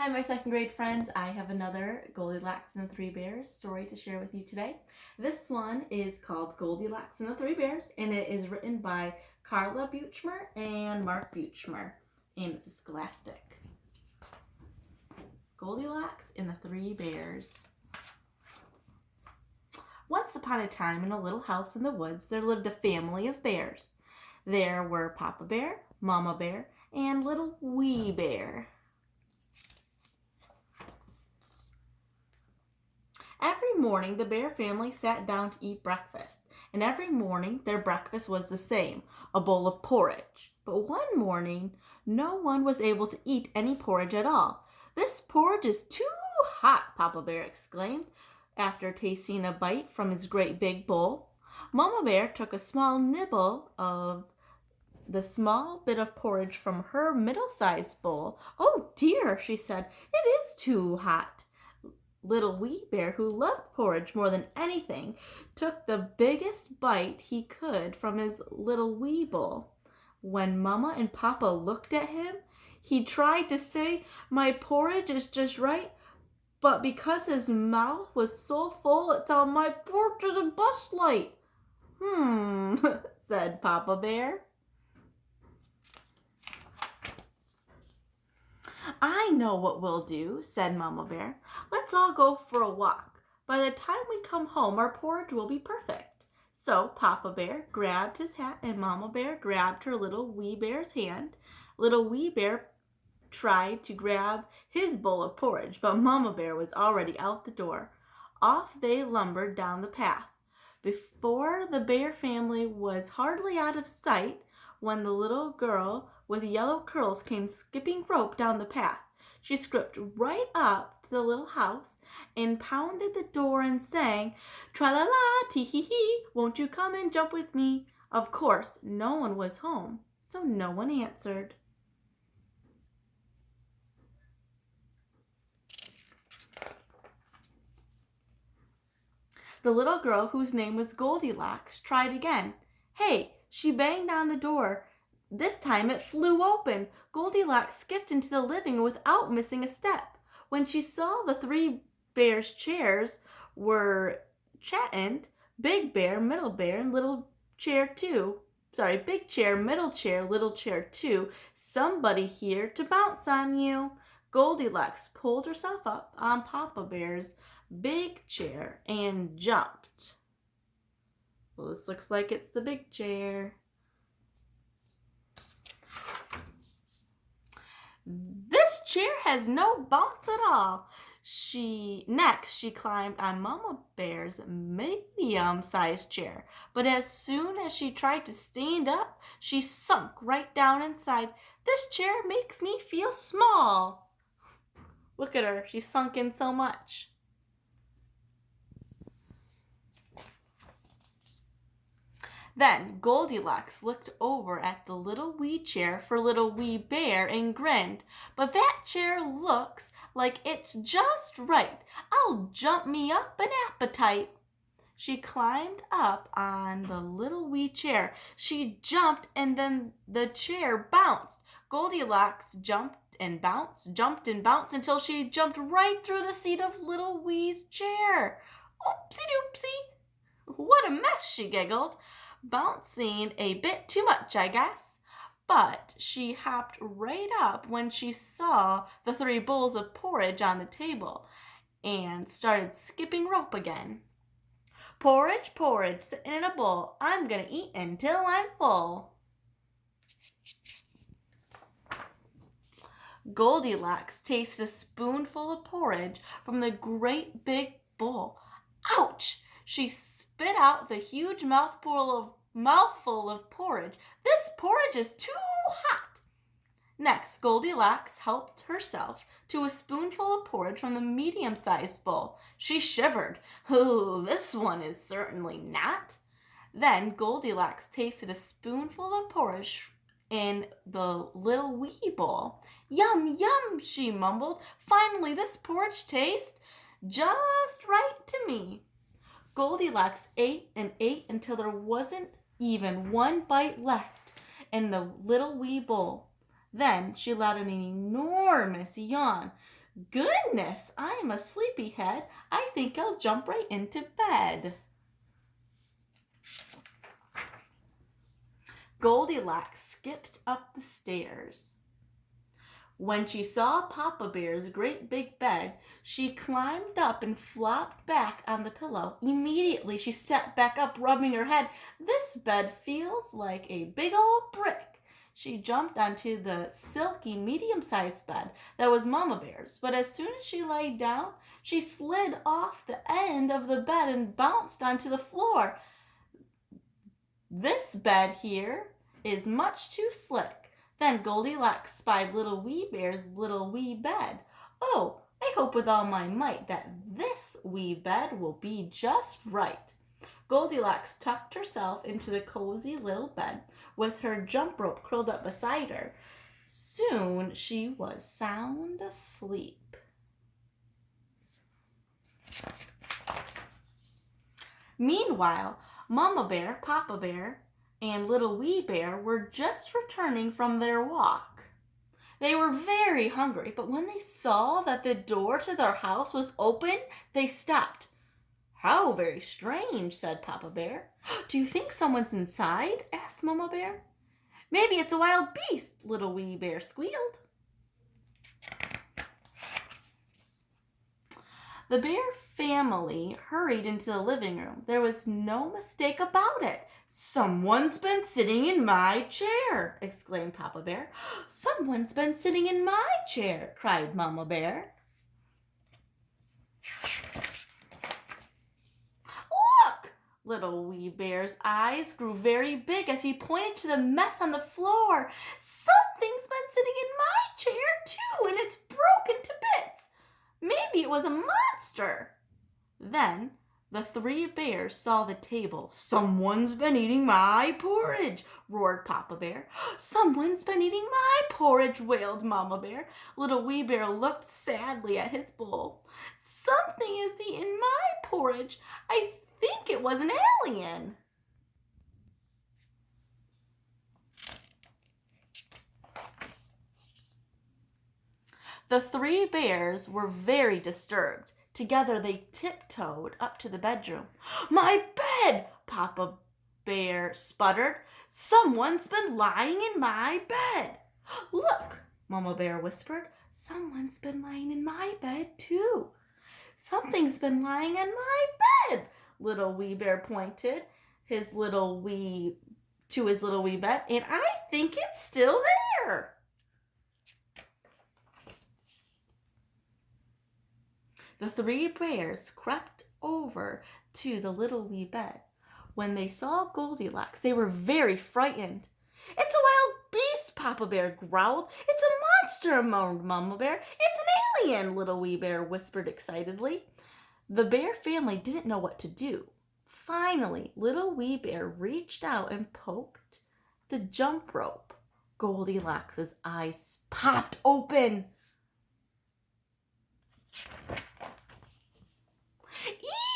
Hi, my second grade friends. I have another Goldilocks and the Three Bears story to share with you today. This one is called Goldilocks and the Three Bears, and it is written by Carla Buchmer and Mark Buchmer, and it's a scholastic. Goldilocks and the Three Bears. Once upon a time, in a little house in the woods, there lived a family of bears. There were Papa Bear, Mama Bear, and little Wee Bear. Every morning, the bear family sat down to eat breakfast, and every morning their breakfast was the same, a bowl of porridge. But one morning, no one was able to eat any porridge at all. "This porridge is too hot," Papa Bear exclaimed, after tasting a bite from his great big bowl. Mama Bear took a small nibble of the small bit of porridge from her middle-sized bowl. "Oh dear," she said, "it is too hot." Little Wee Bear, who loved porridge more than anything, took the biggest bite he could from his little wee bowl. When Mama and Papa looked at him, he tried to say, "My porridge is just right," but because his mouth was so full, it sounded, "My porridge is a bus light." Said Papa Bear. "I know what we'll do," said Mama Bear. "Let's all go for a walk. By the time we come home, our porridge will be perfect." So Papa Bear grabbed his hat and Mama Bear grabbed her little Wee Bear's hand. Little Wee Bear tried to grab his bowl of porridge, but Mama Bear was already out the door. Off they lumbered down the path. Before the bear family was hardly out of sight, when the little girl with yellow curls came skipping rope down the path. She slipped right up to the little house and pounded the door and sang, "Tra-la-la, tee-hee-hee, won't you come and jump with me?" Of course, no one was home, so no one answered. The little girl, whose name was Goldilocks, tried again. "Hey!" She banged on the door. This time it flew open. Goldilocks skipped into the living room without missing a step. When she saw the three bears' chairs were chatting, Big Bear, Middle Bear, and Little Chair Two. Big chair, middle chair, little chair two. "Somebody here to bounce on you." Goldilocks pulled herself up on Papa Bear's big chair and jumped. Well, this looks like it's the big chair. "This chair has no bounce at all." She climbed on Mama Bear's medium-sized chair, but as soon as she tried to stand up, she sunk right down inside. "This chair makes me feel small." Look at her, she's sunk in so much. Then Goldilocks looked over at the little wee chair for Little Wee Bear and grinned. "But that chair looks like it's just right. I'll jump me up an appetite." She climbed up on the little wee chair. She jumped and then the chair bounced. Goldilocks jumped and bounced until she jumped right through the seat of Little Wee's chair. "Oopsie doopsie. What a mess," she giggled. "Bouncing a bit too much, I guess." But she hopped right up when she saw the three bowls of porridge on the table and started skipping rope again. "Porridge, porridge, sitting in a bowl. I'm gonna eat until I'm full." Goldilocks tasted a spoonful of porridge from the great big bowl. Ouch! She spit out the huge mouthful of porridge. "This porridge is too hot." Next, Goldilocks helped herself to a spoonful of porridge from the medium-sized bowl. She shivered. "Oh, this one is certainly not." Then Goldilocks tasted a spoonful of porridge in the little wee bowl. "Yum, yum," she mumbled. "Finally, this porridge tastes just right to me." Goldilocks ate and ate until there wasn't even one bite left in the little wee bowl. Then she let out an enormous yawn. Goodness, I'm a sleepyhead. I think I'll jump right into bed. Goldilocks skipped up the stairs. When she saw Papa Bear's great big bed, she climbed up and flopped back on the pillow. Immediately, she sat back up, rubbing her head. This bed feels like a big old brick. She jumped onto the silky, medium-sized bed that was Mama Bear's. But as soon as she lay down, she slid off the end of the bed and bounced onto the floor. This bed here is much too slick. Then Goldilocks spied Little Wee Bear's little wee bed. Oh, I hope with all my might that this wee bed will be just right. Goldilocks tucked herself into the cozy little bed with her jump rope curled up beside her. Soon she was sound asleep. Meanwhile, Mama Bear, Papa Bear, and Little Wee Bear were just returning from their walk. They were very hungry, but when they saw that the door to their house was open, they stopped. How very strange, said Papa Bear. Do you think someone's inside? Asked Mama Bear. Maybe it's a wild beast, Little Wee Bear squealed. The bear family hurried into the living room. There was no mistake about it. Someone's been sitting in my chair, exclaimed Papa Bear. Someone's been sitting in my chair, cried Mama Bear. Look! Little Wee Bear's eyes grew very big as he pointed to the mess on the floor. Something's been sitting in my chair too, and it's broken to bits. Maybe it was a monster. Then the three bears saw the table. Someone's been eating my porridge, roared Papa Bear. Someone's been eating my porridge, wailed Mama Bear. Little Wee Bear looked sadly at his bowl. Something is eating my porridge. I think it was an alien. The three bears were very disturbed. Together they tiptoed up to the bedroom. My bed, Papa Bear sputtered. Someone's been lying in my bed. Look, Mama Bear whispered. Someone's been lying in my bed too. Something's been lying in my bed, Little Wee Bear pointed to his little wee bed, and I think it's still there. The three bears crept over to the little wee bed. When they saw Goldilocks, they were very frightened. It's a wild beast, Papa Bear growled. It's a monster, moaned Mama Bear. It's an alien, Little Wee Bear whispered excitedly. The bear family didn't know what to do. Finally, Little Wee Bear reached out and poked the jump rope. Goldilocks' eyes popped open.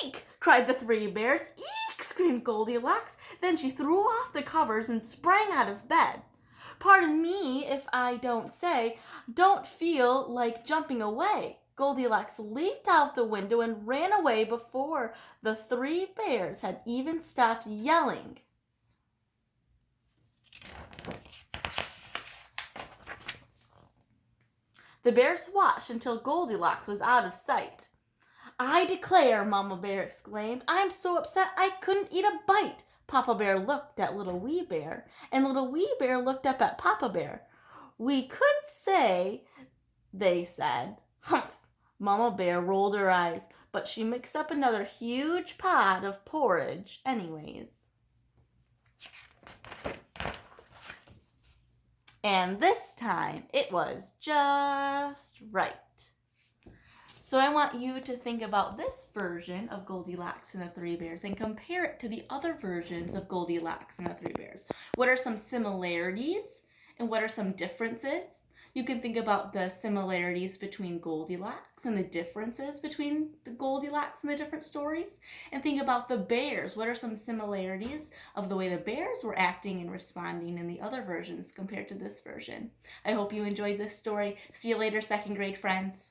Eek! Cried the three bears. Eek! Screamed Goldilocks. Then she threw off the covers and sprang out of bed. Pardon me if I don't feel like jumping away. Goldilocks leaped out the window and ran away before the three bears had even stopped yelling. The bears watched until Goldilocks was out of sight. I declare, Mama Bear exclaimed, I'm so upset I couldn't eat a bite. Papa Bear looked at Little Wee Bear, and Little Wee Bear looked up at Papa Bear. We could say, they said. Humph! Mama Bear rolled her eyes, but she mixed up another huge pot of porridge anyways. And this time it was just right. So I want you to think about this version of Goldilocks and the Three Bears and compare it to the other versions of Goldilocks and the Three Bears. What are some similarities and what are some differences? You can think about the similarities between Goldilocks and the differences between the Goldilocks and the different stories. And think about the bears. What are some similarities of the way the bears were acting and responding in the other versions compared to this version? I hope you enjoyed this story. See you later, second grade friends.